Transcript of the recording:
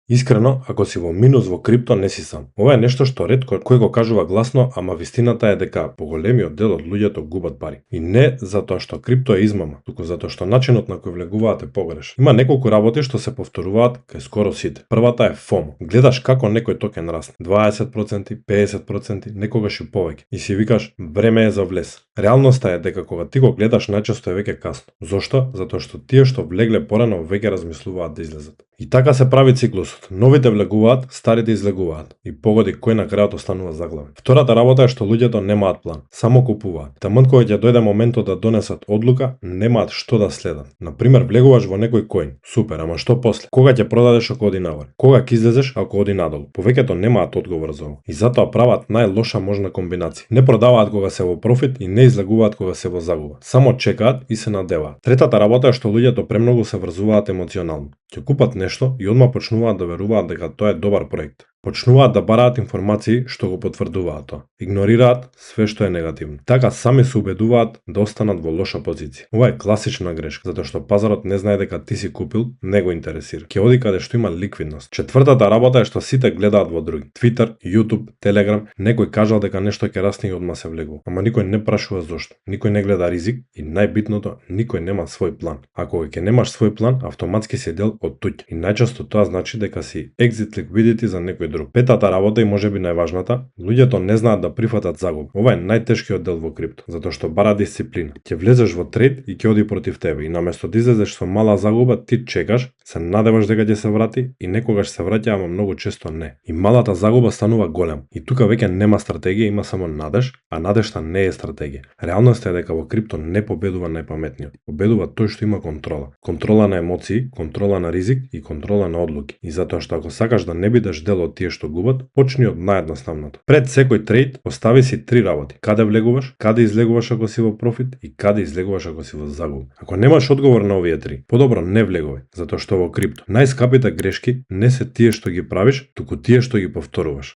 Искрено, ако си во минус во крипто, не си сам. Ова е нешто што ретко кој го кажува гласно, ама вистината е дека поголемиот дел од луѓето губат пари. И не затоа што крипто е измама, туку затоа што начинот на кој влегуваат е погрешен. Има неколку работи што се повторуваат кај скоро сите. Првата е FOMO. Гледаш како некој токен расне 20%, 50%, некогаш и повеќе. И си викаш, време е за влез. Реалноста е дека кога ти го гледаш, најчесто е веќе касно. Зошто? Затоа што тие што влегле порано веќе размислуваат да излезат. И така се прави циклусот. Новите влегуваат, старите излегуваат. И погоди кој на крајот останува заглавен. Втората работа е што луѓето немаат план, само купуваат. Таман кога ќе дојде моментот да донесат одлука, немаат што да следат. На пример, влегуваш во некој коин. Супер, ама што после? Кога ќе продадеш ако оди нагоре? Кога ќе излезеш ако оди надолу? Повеќето немаат одговор за ова. И затоа прават најлоша можна комбинација. Не продаваат кога се во профит и не излегуваат кога се во загуба. Само чекаат и се надеваат. Третата работа е што луѓето премногу се врзуваат емоционално. Ќе купат нешто и одма почнуваат да веруваат дека тоа е добар проект. Почнуваат да бараат информации што го потврдуваат тоа. Игнорираат све што е негативно. Така сами се убедуваат да останат во лоша позиција. Ова е класична грешка, затоа што пазарот не знае дека ти си купил, не го интересира. Ќе оди каде што има ликвидност. Четвртата работа е што сите гледаат во други. Twitter, YouTube, Telegram, некој кажал дека нешто ќе расне и одма се влегува. Ама никој не прашува зошто. Никој не гледа ризик и најбитното, никој нема свој план. Ако ќе немаш свој план, автоматски си дел од туѓ. И најчесто тоа значи дека си exit liquidity за некој друг. Петата работа и можеби најважната, луѓето не знаат да прифатат загуба. Ова е најтешкиот дел во крипто, затоа што бара дисциплина. Ќе влезеш во трейд и ќе оди против тебе и наместо да излезеш со мала загуба, ти чекаш, се надеваш дека ќе се врати и некогаш се враќа, ама многу често не. И малата загуба станува голема. И тука веќе нема стратегија, има само надеж, а надежта не е стратегија. Реалноста е дека во крипто не победува најпаметниот. Победува тој што има контрола. Контрола на емоции, контрола на ризик и контрола на одлуки. И затоа што ако сакаш да не бидеш дел од тие што губат, почни од наједноставното. Пред секој трейд постави си 3 работи. Каде влегуваш, каде излегуваш ако си во профит и каде излегуваш ако си во загуба. Ако немаш одговор на овие 3, подобро не влегувај, затоа што во крипто најскапите грешки не се тие што ги правиш, туку тие што ги повторуваш.